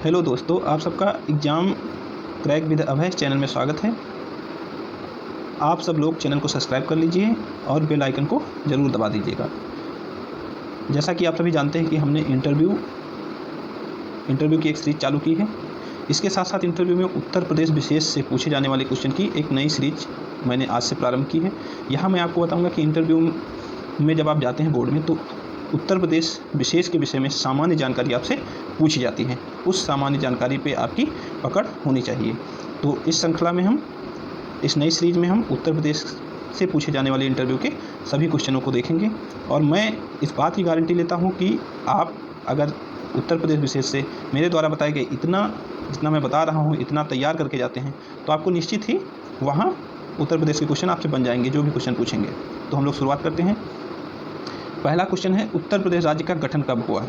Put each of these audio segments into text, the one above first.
Hello दोस्तों, आप सबका exam crack with Abhay channel में स्वागत है। आप सब लोग चैनल को सब्सक्राइब कर लीजिए और बेल आइकन को ज़रूर दबा दीजिएगा। जैसा कि आप सभी जानते हैं कि हमने इंटरव्यू की एक सीरीज़ चालू की है। इसके साथ साथ इंटरव्यू में उत्तर प्रदेश विशेष से पूछे जाने वाले क्वेश्चन की एक नई सीरीज मैंने आज से प्रारंभ की है। यहाँ मैं आपको बताऊँगा कि इंटरव्यू में जब आप जाते हैं बोर्ड में, तो उत्तर प्रदेश विशेष के विषय में सामान्य जानकारी आपसे पूछी जाती है। उस सामान्य जानकारी पे आपकी पकड़ होनी चाहिए। तो इस श्रृंखला में इस नई सीरीज़ में हम उत्तर प्रदेश से पूछे जाने वाले इंटरव्यू के सभी क्वेश्चनों को देखेंगे। और मैं इस बात की गारंटी लेता हूँ कि आप अगर उत्तर प्रदेश विशेष से मेरे द्वारा बताए गए जितना मैं बता रहा हूँ इतना तैयार करके जाते हैं, तो आपको निश्चित ही वहाँ उत्तर प्रदेश के क्वेश्चन आपसे बन जाएंगे, जो भी क्वेश्चन पूछेंगे। तो हम लोग शुरुआत करते हैं। पहला क्वेश्चन है, उत्तर प्रदेश राज्य का गठन कब हुआ?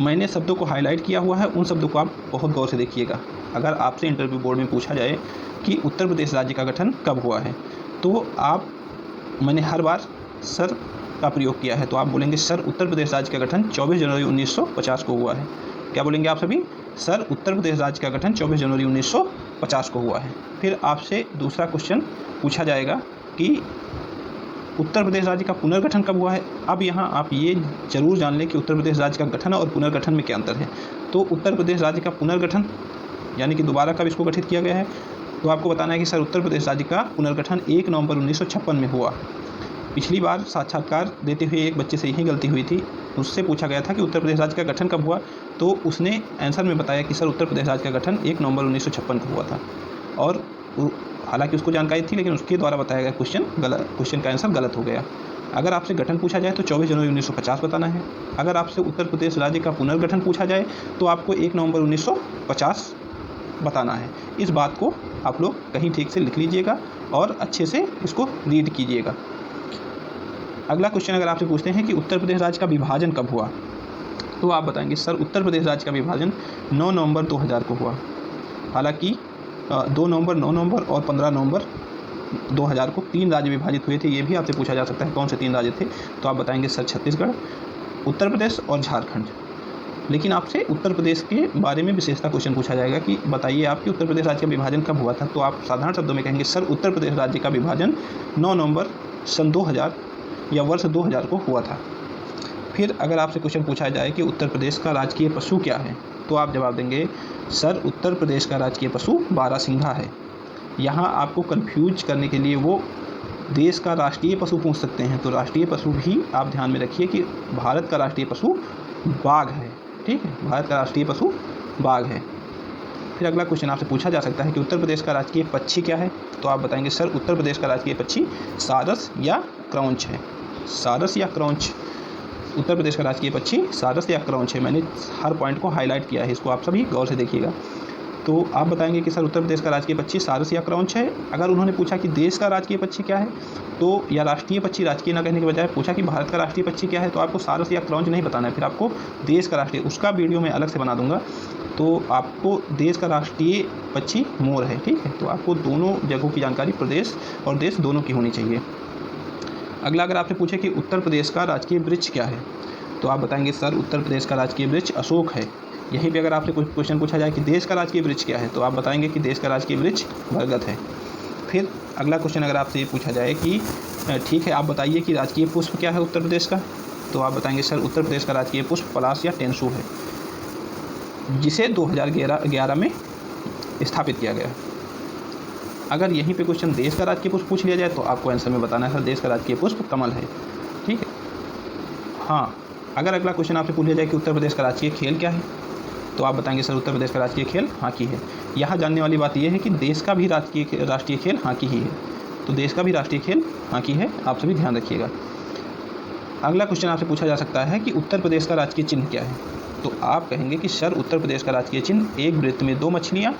मैंने शब्दों को हाईलाइट किया हुआ है, उन शब्दों को आप बहुत गौर से देखिएगा। अगर आपसे इंटरव्यू बोर्ड में पूछा जाए कि उत्तर प्रदेश राज्य का गठन कब हुआ है, तो मैंने हर बार सर का प्रयोग किया है, तो आप बोलेंगे सर उत्तर प्रदेश राज्य का गठन 24 जनवरी 1950 को हुआ है। क्या बोलेंगे आप सभी? सर उत्तर प्रदेश राज्य का गठन 24 जनवरी 1950 को हुआ है। फिर आपसे दूसरा क्वेश्चन पूछा जाएगा कि उत्तर प्रदेश राज्य का पुनर्गठन कब हुआ है। अब यहाँ आप ये जरूर जान लें कि उत्तर प्रदेश राज्य का गठन और पुनर्गठन में क्या अंतर है। तो उत्तर प्रदेश राज्य का पुनर्गठन यानी कि दोबारा कब इसको गठित किया गया है, तो आपको बताना है कि सर उत्तर प्रदेश राज्य का पुनर्गठन 1 नवंबर 1956 में हुआ। पिछली बार साक्षात्कार देते हुए एक बच्चे से यही गलती हुई थी। उससे पूछा गया था कि उत्तर प्रदेश राज्य का गठन कब हुआ, तो उसने आंसर में बताया कि सर उत्तर प्रदेश राज्य का गठन 1 नवंबर 1956 को हुआ था। और हालांकि उसको जानकारी थी, लेकिन उसके द्वारा बताया गया क्वेश्चन का आंसर गलत हो गया। अगर आपसे गठन पूछा जाए तो 24 जनवरी 1950 बताना है। अगर आपसे उत्तर प्रदेश राज्य का पुनर्गठन पूछा जाए तो आपको 1 नवंबर 1950 बताना है। इस बात को आप लोग कहीं ठीक से लिख लीजिएगा और अच्छे से इसको रीड कीजिएगा। अगला क्वेश्चन अगर आपसे पूछते हैं कि उत्तर प्रदेश राज्य का विभाजन कब हुआ, तो आप बताएंगे सर उत्तर प्रदेश राज्य का विभाजन 9 नवंबर 2000 को हुआ। हालांकि 2 नवंबर, 9 नवंबर और 15 नवंबर 2000 को 3 राज्य विभाजित हुए थे। ये भी आपसे पूछा जा सकता है कौन से 3 राज्य थे, तो आप बताएंगे सर छत्तीसगढ़, उत्तर प्रदेश और झारखंड। लेकिन आपसे उत्तर प्रदेश के बारे में विशेषता क्वेश्चन पूछा जाएगा कि बताइए आप कि उत्तर प्रदेश राज्य का विभाजन कब हुआ था, तो आप साधारण शब्दों में कहेंगे सर उत्तर प्रदेश राज्य का विभाजन 9 नवंबर सन 2000 या वर्ष 2000 को हुआ था। फिर अगर आपसे क्वेश्चन पूछा जाए कि उत्तर प्रदेश का राजकीय पशु क्या है, तो आप जवाब देंगे सर उत्तर प्रदेश का राजकीय पशु बारहसिंघा है। यहाँ आपको कंफ्यूज करने के लिए वो देश का राष्ट्रीय पशु पूछ सकते हैं, तो राष्ट्रीय पशु भी आप ध्यान में रखिए कि भारत का राष्ट्रीय पशु बाघ है। ठीक है, भारत का राष्ट्रीय पशु बाघ है। फिर अगला क्वेश्चन आपसे पूछा जा सकता है कि उत्तर प्रदेश का राजकीय पक्षी क्या है, तो आप बताएंगे सर उत्तर प्रदेश का राजकीय पक्षी सारस या क्रौंच है। सारस या क्रौंच, उत्तर प्रदेश का राजकीय पक्षी सारस या क्रौंच है। मैंने हर पॉइंट को हाईलाइट किया है, इसको आप सभी गौर से देखिएगा। तो आप बताएंगे कि सर उत्तर प्रदेश का राजकीय पक्षी सारस या क्रौंच है। अगर उन्होंने पूछा कि देश का राजकीय पक्षी क्या है, तो या राष्ट्रीय पक्षी, राजकीय ना कहने के बजाय पूछा कि भारत का राष्ट्रीय पक्षी क्या है, तो आपको सारस या क्रौंच नहीं बताना है। फिर आपको देश का राष्ट्रीय, उसका वीडियो मैं अलग से बना दूंगा। तो आपको देश का राष्ट्रीय पक्षी मोर है। ठीक है, तो आपको दोनों जगहों की जानकारी, प्रदेश और देश दोनों की होनी चाहिए। अगला अगर आपसे पूछे कि उत्तर प्रदेश का राजकीय वृक्ष क्या है, तो आप बताएंगे सर उत्तर प्रदेश का राजकीय वृक्ष अशोक है। यहीं पे अगर आपसे कुछ क्वेश्चन पूछा जाए कि देश का राजकीय वृक्ष क्या है, तो आप बताएंगे कि देश का राजकीय वृक्ष बरगद है। फिर अगला क्वेश्चन अगर आपसे ये पूछा जाए कि ठीक है आप बताइए कि राजकीय पुष्प क्या है उत्तर प्रदेश का, तो आप बताएंगे सर उत्तर प्रदेश का राजकीय पुष्प पलाश या टेंसू है, जिसे 2011 में स्थापित किया गया। अगर यहीं पे क्वेश्चन देश का राजकीय पुष्प पूछ लिया जाए, तो आपको आंसर में बताना है सर देश का राजकीय पुष्प कमल है। ठीक है। हाँ, अगर अगला क्वेश्चन आपसे पूछ लिया जाए कि उत्तर प्रदेश का राजकीय खेल क्या है, तो आप बताएंगे सर उत्तर प्रदेश का राजकीय खेल हॉकी है। यहाँ जानने वाली बात यह है कि देश का भी राष्ट्रीय खेल हॉकी ही है, तो देश का भी राष्ट्रीय खेल हॉकी है, आप सभी ध्यान रखिएगा। अगला क्वेश्चन आपसे पूछा जा सकता है कि उत्तर प्रदेश का राजकीय चिन्ह क्या है, तो आप कहेंगे कि सर उत्तर प्रदेश का राजकीय चिन्ह एक वृत्त में 2 मछलियाँ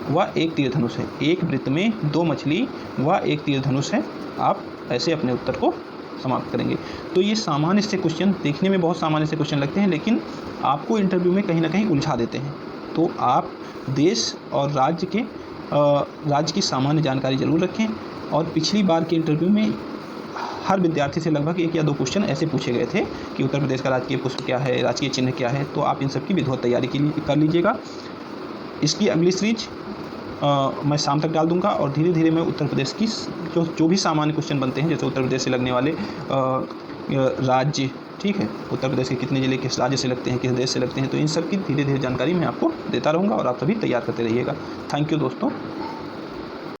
व एक तीर धनुष है। एक वृत्त में 2 मछली व एक तीर धनुष है। आप ऐसे अपने उत्तर को समाप्त करेंगे। तो ये सामान्य से क्वेश्चन देखने में बहुत सामान्य से क्वेश्चन लगते हैं, लेकिन आपको इंटरव्यू में कहीं ना कहीं उलझा देते हैं। तो आप देश और राज्य की सामान्य जानकारी जरूर रखें। और पिछली बार के इंटरव्यू में हर विद्यार्थी से लगभग 1 या 2 क्वेश्चन ऐसे पूछे गए थे कि उत्तर प्रदेश का राजकीय पुष्प क्या है, राजकीय चिन्ह क्या है, तो आप इन सब की विधिवत तैयारी कर लीजिएगा। इसकी अगली सीरीज मैं शाम तक डाल दूंगा और धीरे धीरे मैं उत्तर प्रदेश की जो भी सामान्य क्वेश्चन बनते हैं, जैसे उत्तर प्रदेश से लगने वाले राज्य, ठीक है, उत्तर प्रदेश के कितने ज़िले किस राज्य से लगते हैं, किस देश से लगते हैं, तो इन सब की धीरे धीरे जानकारी मैं आपको देता रहूँगा और आप सभी तैयार करते रहिएगा। थैंक यू दोस्तों।